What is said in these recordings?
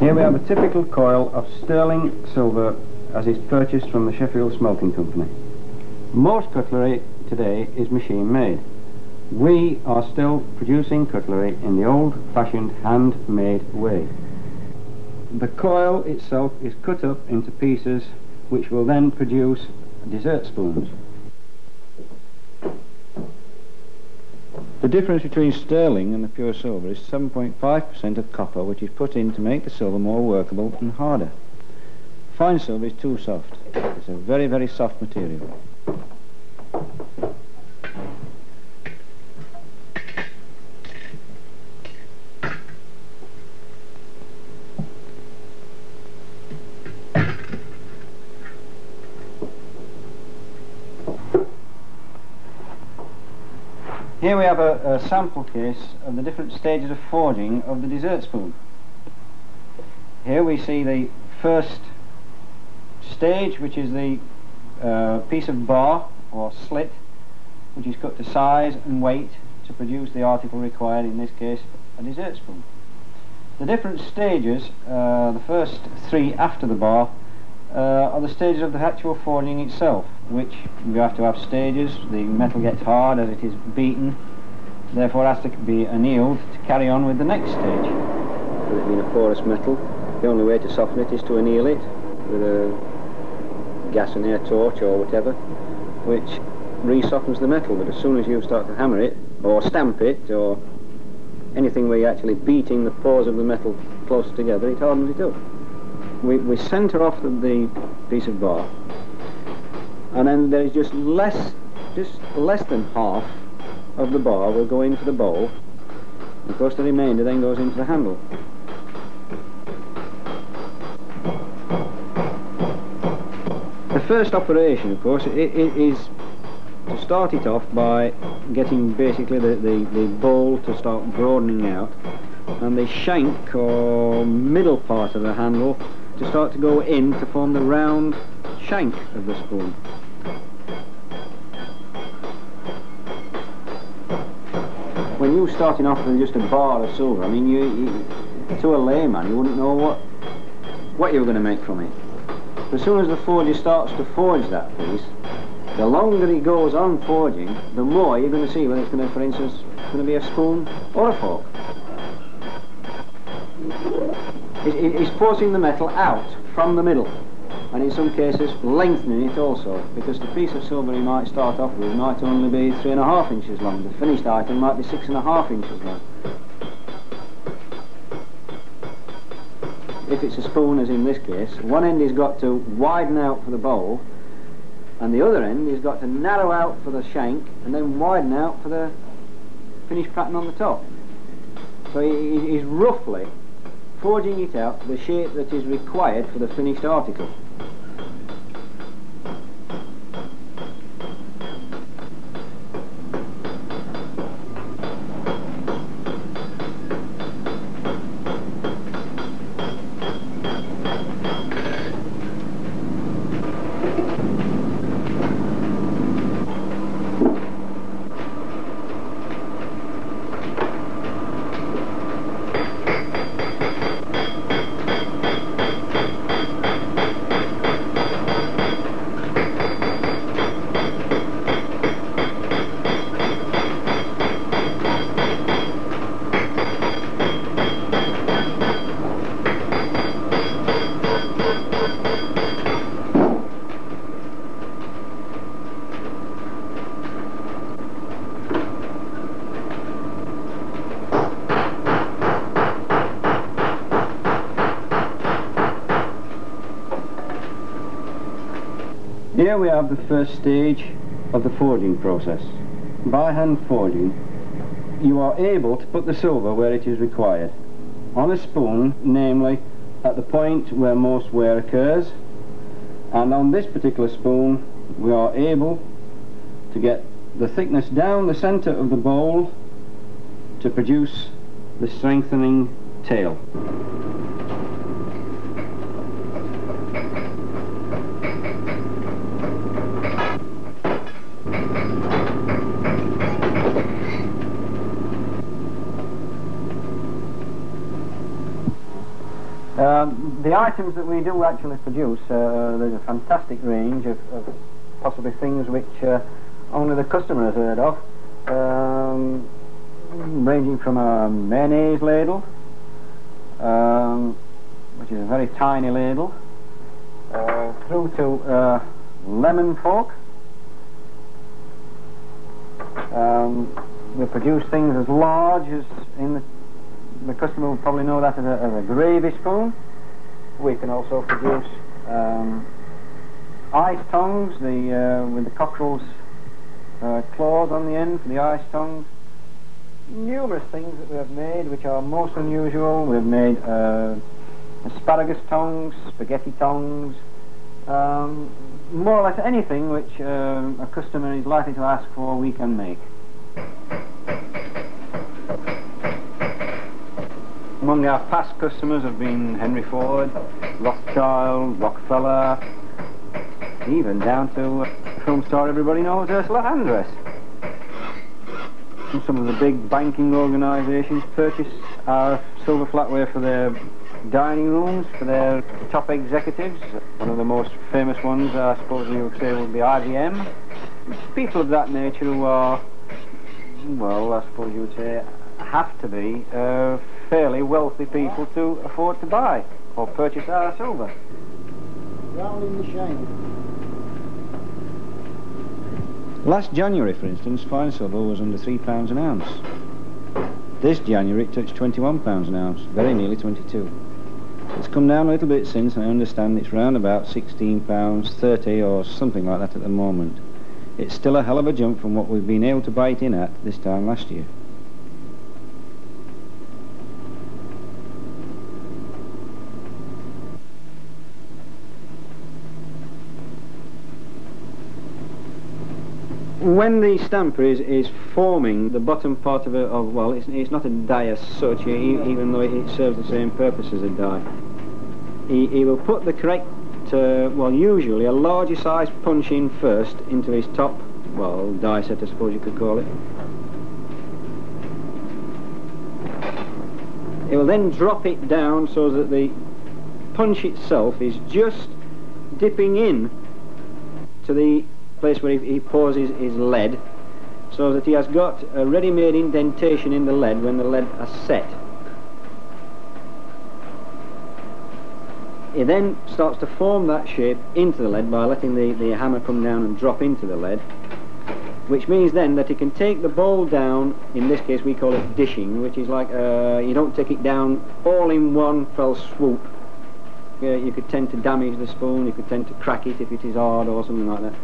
Here we have a typical coil of sterling silver as is purchased from the Sheffield smelting company. Most cutlery today is machine made. We are still producing cutlery in the old-fashioned handmade way. The coil itself is cut up into pieces which will then produce dessert spoons. The difference between sterling and the pure silver is 7.5% of copper, which is put in to make the silver more workable and harder. Fine silver is too soft. It's a very, very soft material. Here we have a sample case of the different stages of forging of the dessert spoon. Here we see the first stage, which is the piece of bar or slit, which is cut to size and weight to produce the article required, in this case a dessert spoon. The different stages, the first three after the bar, are the stages of the actual forging itself, which you have to have stages. The metal gets hard as it is beaten, therefore has to be annealed to carry on with the next stage. With it being a porous metal, the only way to soften it is to anneal it with a gas and air torch or whatever, which re-softens the metal. But as soon as you start to hammer it or stamp it or anything where you're actually beating the pores of the metal close together, it hardens it up. We centre off the piece of bar, and then there's just less than half of the bar will go into the bowl. Of course the remainder then goes into the handle. The first operation, of course, it is to start it off by getting basically the bowl to start broadening out, and the shank or middle part of the handle to start to go in to form the round shank of the spoon. When you're starting off with just a bar of silver, I mean, you to a layman, you wouldn't know what you were going to make from it. But as soon as the forger starts to forge that piece, the longer he goes on forging, the more you're going to see whether it's going to, for instance, going to be a spoon or a fork. It's forcing the metal out from the middle, and in some cases lengthening it also, because the piece of silver he might start off with might only be 3.5 inches long. The finished item might be 6.5 inches long. If it's a spoon, as in this case, one end has got to widen out for the bowl, and the other end has got to narrow out for the shank, and then widen out for the finished pattern on the top. So he's roughly forging it out to the shape that is required for the finished article. Here we have the first stage of the forging process. By hand forging, you are able to put the silver where it is required. On a spoon, namely at the point where most wear occurs, and on this particular spoon we are able to get the thickness down the centre of the bowl to produce the strengthening tail. The items that we do actually produce, there's a fantastic range of possibly things which only the customer has heard of, ranging from a mayonnaise ladle, which is a very tiny ladle, through to lemon fork. We produce things as large as the customer will probably know that as a gravy spoon. We can also produce ice tongs, with the cockerel's claws on the end for the ice tongs. Numerous things that we have made which are most unusual. We've made asparagus tongs, spaghetti tongs, more or less anything which a customer is likely to ask for, we can make. Among our past customers have been Henry Ford, Rothschild, Rockefeller, even down to a film star everybody knows, Ursula Andress. And some of the big banking organisations purchase our silver flatware for their dining rooms, for their top executives. One of the most famous ones, I suppose you would say, would be IBM. People of that nature who are, well, I suppose you would say, have to be fairly wealthy people to afford to buy or purchase our silver. Rolling the shame. Last January, for instance, fine silver was under £3 an ounce. This January it touched £21 an ounce, very nearly 22. It's come down a little bit since, and I understand it's round about £16.30 or something like that at the moment. It's still a hell of a jump from what we've been able to buy it in at this time last year. When the stamper is forming the bottom part of well, it's not a die as such, even though it serves the same purpose as a die. He will put the correct, well, usually a larger size punch in first into his top, well, die set I suppose you could call it. He will then drop it down so that the punch itself is just dipping in to the place where he pours his lead, so that he has got a ready-made indentation in the lead when the lead has set. He then starts to form that shape into the lead by letting the hammer come down and drop into the lead, which means then that he can take the bowl down. In this case we call it dishing, which is like you don't take it down all in one fell swoop. You could tend to damage the spoon, you could tend to crack it if it is hard or something like that.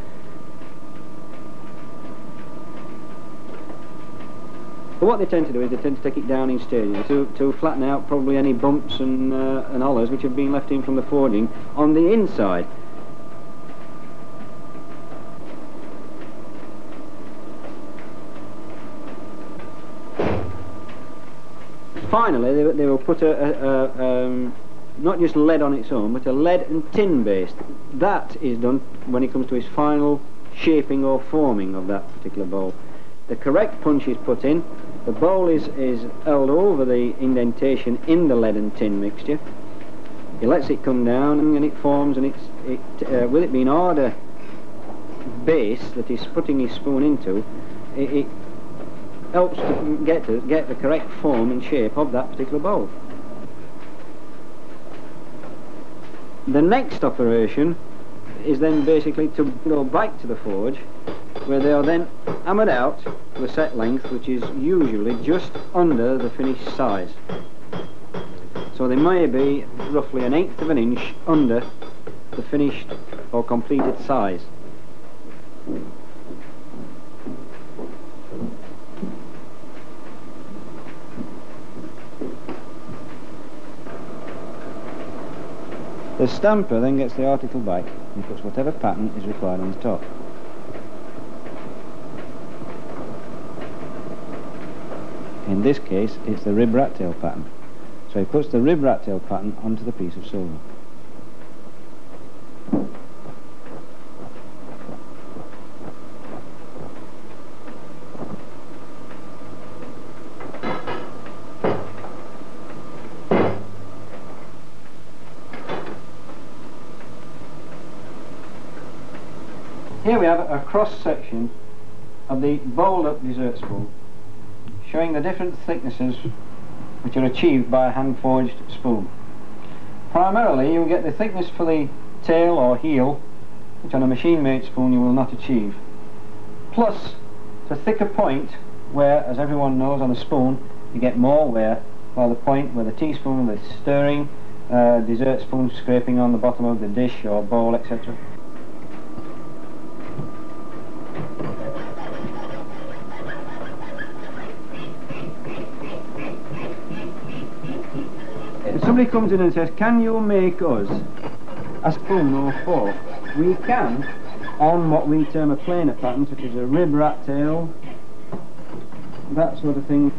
But what they tend to do is they tend to take it down in stages to flatten out probably any bumps and hollers which have been left in from the forging on the inside. Finally, they will put not just lead on its own, but a lead and tin base. That is done when it comes to its final shaping or forming of that particular bowl. The correct punch is put in, the bowl is held over the indentation in the lead and tin mixture. He lets it come down and it forms, and with it being harder base that he's putting his spoon into, it helps to get the correct form and shape of that particular bowl. The next operation is then basically to go back to the forge, where they are then hammered out to a set length which is usually just under the finished size. So they may be roughly 1/8 of an inch under the finished or completed size. The stamper then gets the article back and puts whatever pattern is required on the top. In this case, it's the rib rat tail pattern. So he puts the rib rat tail pattern onto the piece of silver. Here we have a cross section of the bowled up dessert spoon, showing the different thicknesses which are achieved by a hand forged spoon. Primarily you will get the thickness for the tail or heel, which on a machine made spoon you will not achieve, plus the thicker point where, as everyone knows, on a spoon you get more wear, while the point where the teaspoon with stirring, dessert spoon scraping on the bottom of the dish or bowl, etc. If somebody comes in and says, can you make us a spoon or fork? We can, on what we term a planer pattern, such as a rib rat tail, that sort of thing.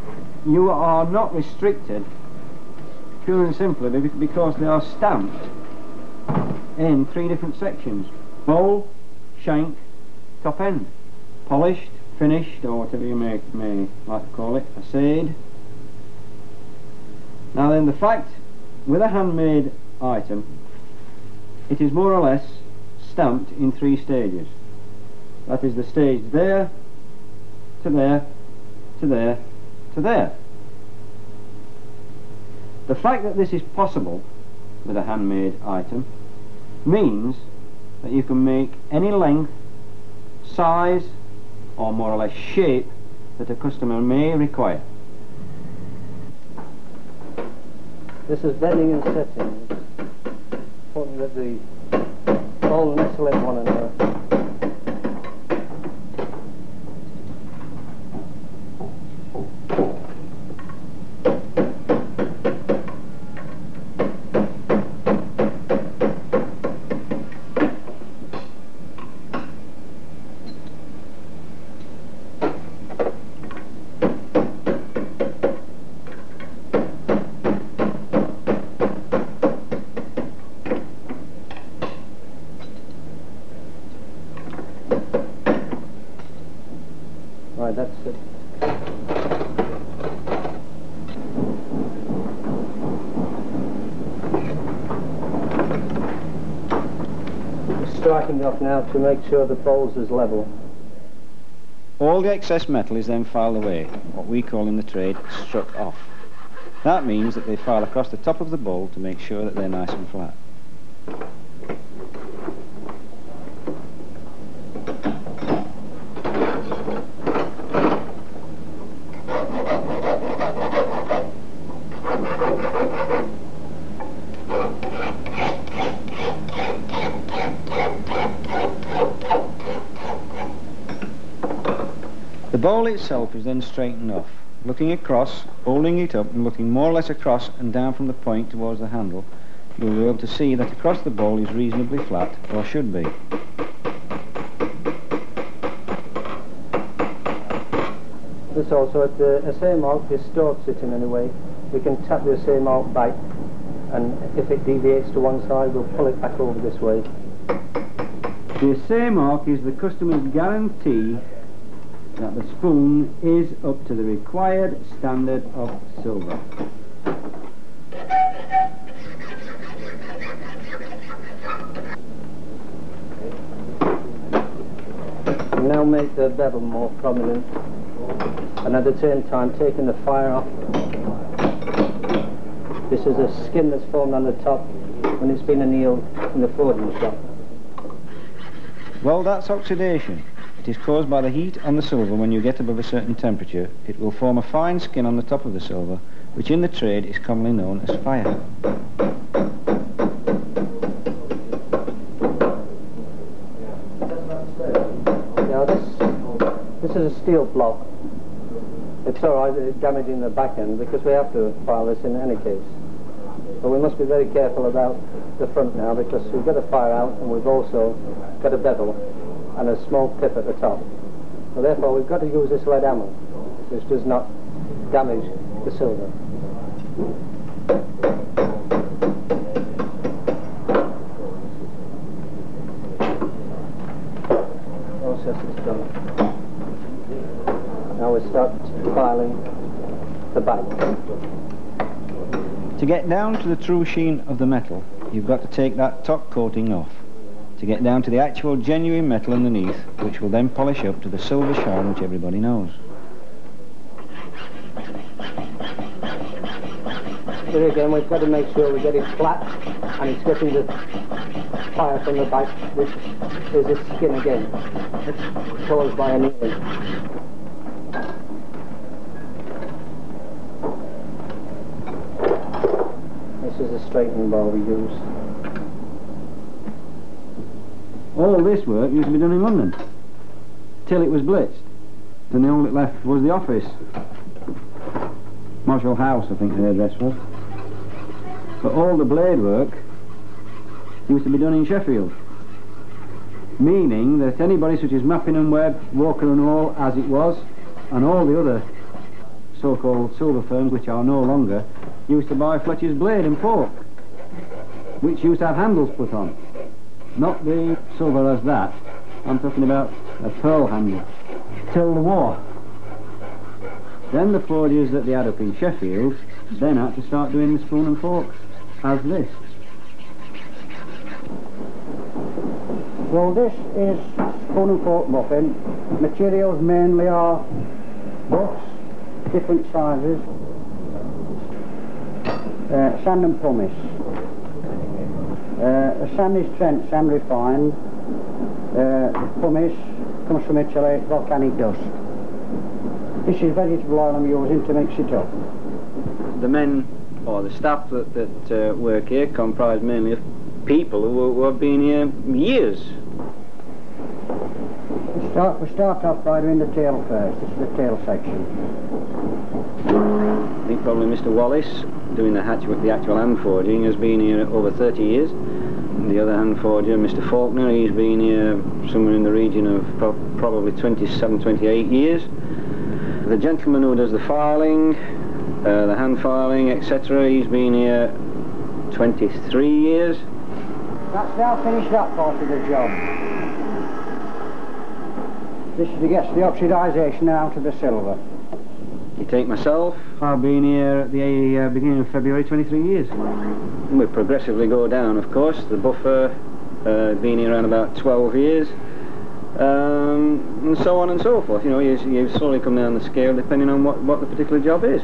You are not restricted, pure and simply because they are stamped in 3 different sections: bowl, shank, top end, polished, finished, or whatever you may like to call it, assayed. Now then, the fact with a handmade item, it is more or less stamped in 3 stages. That is the stage there, to there, to there, to there. The fact that this is possible with a handmade item means that you can make any length, size, or more or less shape that a customer may require. This is bedding and setting. It's important that the all nestle in one another. Right, that's it. We're striking off now to make sure the bowls is level. All the excess metal is then filed away, what we call in the trade struck off. That means that they file across the top of the bowl to make sure that they're nice and flat. The bowl itself is then straightened off. Looking across, holding it up and looking more or less across and down from the point towards the handle, you'll be able to see that across the bowl is reasonably flat, or should be. This also, if the assay mark distorts it in any way, we can tap the assay mark back, and if it deviates to one side, we'll pull it back over this way. The assay mark is the customer's guarantee that the spoon is up to the required standard of silver. We now make the bevel more prominent, and at the same time taking the fire off. This is a skin that's formed on the top when it's been annealed in the forging shop. Well, that's oxidation. It is caused by the heat on the silver. When you get above a certain temperature, it will form a fine skin on the top of the silver, which in the trade is commonly known as fire. Now this is a steel block. It's alright that it's damaging the back end because we have to file this in any case. But we must be very careful about the front now because we've got a fire out and we've also got a bevel and a small pip at the top. So therefore we've got to use this lead hammer, which does not damage the silver. Process is done. Now we start filing the back. To get down to the true sheen of the metal, you've got to take that top coating off. to get down to the actual genuine metal underneath, which will then polish up to the silver shine which everybody knows. Here again, we've got to make sure we get it flat and it's getting the fire from the back, which is its skin again. It's caused by annealing. This is the straightening bar we use. All this work used to be done in London, till it was blitzed. Then all that left was the office. Marshall House, I think the address was. But all the blade work used to be done in Sheffield. Meaning that anybody such as Mappin and Webb, Walker and Hall, as it was, and all the other so-called silver firms, which are no longer, used to buy Fletchers blade and fork, which used to have handles put on. Not the silver as that, I'm talking about a pearl handle, till the war. Then the forgers that they had up in Sheffield then had to start doing the spoon and forks as this. Well, this is spoon and fork muffin. Materials mainly are buffs, different sizes, sand and pumice. The sand is Trent, sand refined. Pumice comes from Italy, volcanic dust. This is vegetable oil I'm using to mix it up. The men, or the staff that work here, comprise mainly of people who have been here years. We start off by doing the tail first. This is the tail section. I think probably Mr. Wallace, doing the actual hand forging, has been here over 30 years. And the other hand forger, Mr. Faulkner, he's been here somewhere in the region of probably 27, 28 years. The gentleman who does the filing, the hand filing, etc., he's been here 23 years. That's now finished that part of the job. This is to get the oxidisation out of the silver. You take myself, I've been here at the beginning of February, 23 years. We progressively go down, of course. The buffer, been here around about 12 years. And so on and so forth. You know, you slowly come down the scale depending on what the particular job is.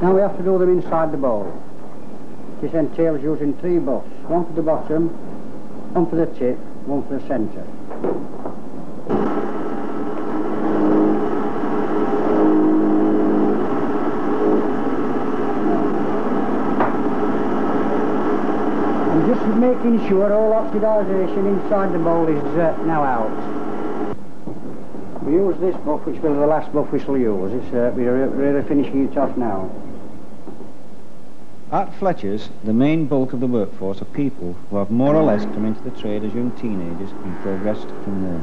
Now we have to do them inside the bowl. This entails using 3 buffs, one for the bottom, one for the tip, one for the centre. I'm just making sure all oxidisation inside the bowl is now out. We use this buff, which will be the last buff we shall use. We're really finishing it off now. At Fletchers, the main bulk of the workforce are people who have more or less come into the trade as young teenagers and progressed from there.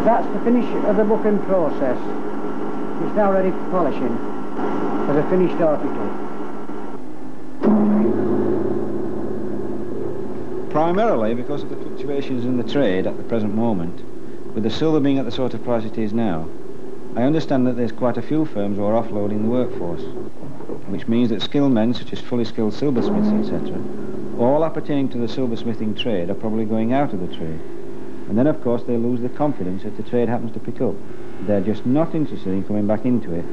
That's the finish of the buffing process. It's now ready for polishing as a finished article. Primarily because of the fluctuations in the trade at the present moment, with the silver being at the sort of price it is now, I understand that there's quite a few firms who are offloading the workforce, which means that skilled men such as fully skilled silversmiths, etc., all appertaining to the silversmithing trade are probably going out of the trade. And then of course they lose the confidence if the trade happens to pick up. They're just not interested in coming back into it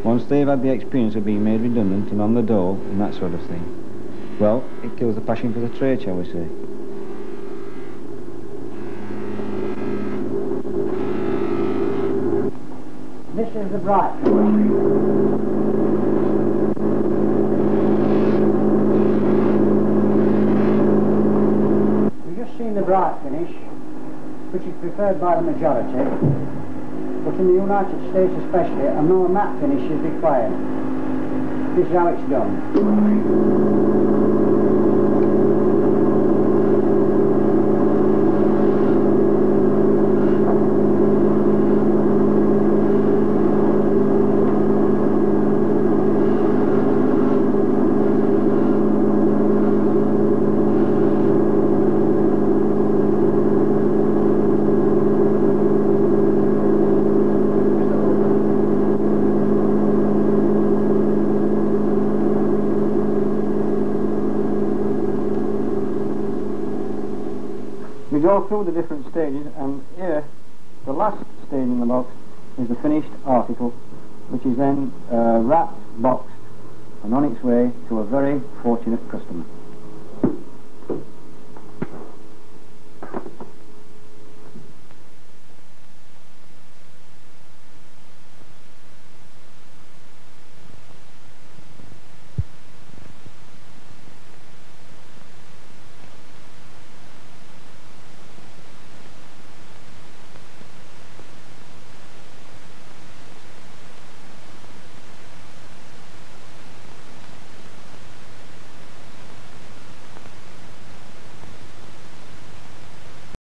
once they've had the experience of being made redundant and on the dole and that sort of thing. Well, it kills the passion for the trade, shall we say. This is the bright finish. We've just seen the bright finish, which is preferred by the majority, but in the United States especially, a more matte finish is required. This is how it's done. go through the different stages, and here, the last stage in the box is the finished article, which is then wrapped, boxed, and on its way to a very fortunate customer.